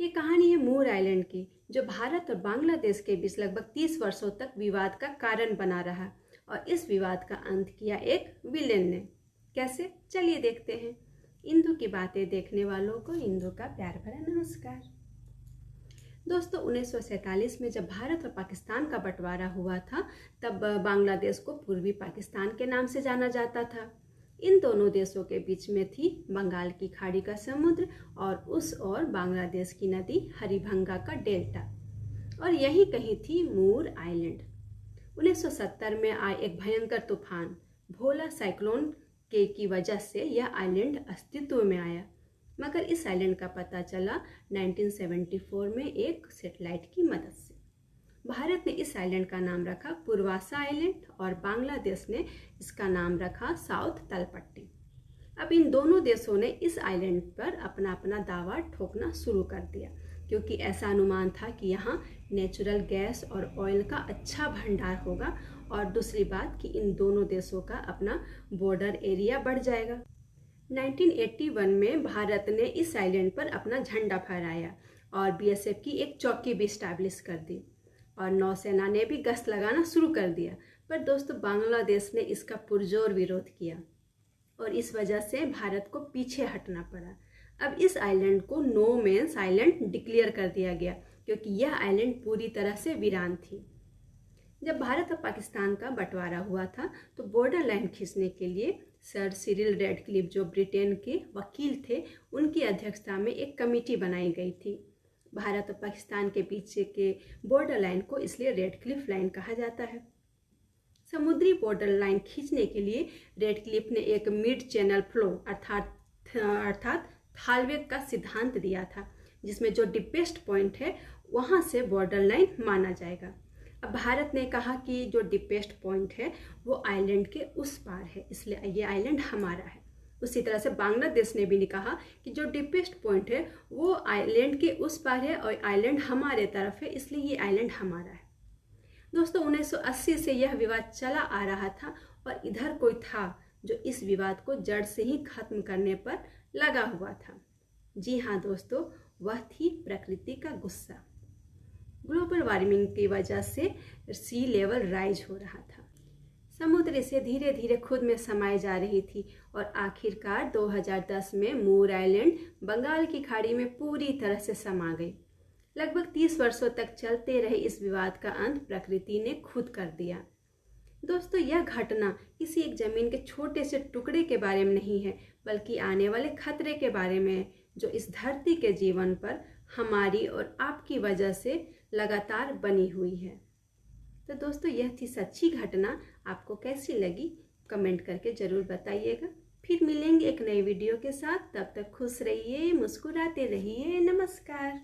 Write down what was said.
ये कहानी है मूर आइलैंड की, जो भारत और बांग्लादेश के बीच लगभग 30 वर्षों तक विवाद का कारण बना रहा और इस विवाद का अंत किया एक विलेन ने। कैसे? चलिए देखते हैं। इंदु की बातें देखने वालों को इंदु का प्यार भरा नमस्कार। दोस्तों, 1947 में जब भारत और पाकिस्तान का बंटवारा हुआ था, तब बांग्लादेश को पूर्वी पाकिस्तान के नाम से जाना जाता था। इन दोनों देशों के बीच में थी बंगाल की खाड़ी का समुद्र और उस ओर बांग्लादेश की नदी हरिभंगा का डेल्टा, और यहीं कहीं थी मूर आइलैंड। 1970 में आए एक भयंकर तूफान भोला साइक्लोन की वजह से यह आइलैंड अस्तित्व में आया, मगर इस आइलैंड का पता चला 1974 में एक सैटेलाइट की मदद से। भारत ने इस आइलैंड का नाम रखा पूर्वासा आइलैंड और बांग्लादेश ने इसका नाम रखा साउथ तलपट्टी। अब इन दोनों देशों ने इस आइलैंड पर अपना अपना दावा ठोकना शुरू कर दिया, क्योंकि ऐसा अनुमान था कि यहाँ नेचुरल गैस और ऑयल का अच्छा भंडार होगा, और दूसरी बात कि इन दोनों देशों का अपना बॉर्डर एरिया बढ़ जाएगा। 1981 में भारत ने इस आइलैंड पर अपना झंडा फहराया और बीएसएफ की एक चौकी भी स्टैब्लिश कर दी और नौसेना ने भी गश्त लगाना शुरू कर दिया। पर दोस्तों, बांग्लादेश ने इसका पुरजोर विरोध किया और इस वजह से भारत को पीछे हटना पड़ा। अब इस आइलैंड को नो मैंस आइलैंड डिक्लेयर कर दिया गया, क्योंकि यह आइलैंड पूरी तरह से वीरान थी। जब भारत और पाकिस्तान का बंटवारा हुआ था, तो बॉर्डर लाइन खींचने के लिए सर सिरिल रेडक्लिफ, जो ब्रिटेन के वकील थे, उनकी अध्यक्षता में एक कमेटी बनाई गई थी। भारत और पाकिस्तान के बीच के बॉर्डर लाइन को इसलिए रेडक्लिफ लाइन कहा जाता है। समुद्री बॉर्डर लाइन खींचने के लिए रेडक्लिफ ने एक मिड चैनल फ्लो अर्थात थालवेग का सिद्धांत दिया था, जिसमें जो डीपेस्ट पॉइंट है वहां से बॉर्डर लाइन माना जाएगा। अब भारत ने कहा कि जो डीपेस्ट पॉइंट है वो आइलैंड के उस पार है, इसलिए ये आइलैंड हमारा है। उसी तरह से बांग्लादेश ने भी कहा कि जो डीपेस्ट पॉइंट है वो आइलैंड के उस पार है और आइलैंड हमारे तरफ है, इसलिए ये आइलैंड हमारा है। दोस्तों, 1980 से यह विवाद चला आ रहा था और इधर कोई था जो इस विवाद को जड़ से ही खत्म करने पर लगा हुआ था। जी हाँ दोस्तों, वह थी प्रकृति का गुस्सा। ग्लोबल वार्मिंग की वजह से सी लेवल राइज हो रहा था, समुद्र से धीरे धीरे खुद में समाई जा रही थी और आखिरकार 2010 में मूर आइलैंड बंगाल की खाड़ी में पूरी तरह से समा गई। लगभग 30 वर्षों तक चलते रहे इस विवाद का अंत प्रकृति ने खुद कर दिया। दोस्तों, यह घटना किसी एक जमीन के छोटे से टुकड़े के बारे में नहीं है, बल्कि आने वाले खतरे के बारे में है, जो इस धरती के जीवन पर हमारी और आपकी वजह से लगातार बनी हुई है। तो दोस्तों, यह थी सच्ची घटना। आपको कैसी लगी कमेंट करके जरूर बताइएगा। फिर मिलेंगे एक नई वीडियो के साथ। तब तक खुश रहिए, मुस्कुराते रहिए। नमस्कार।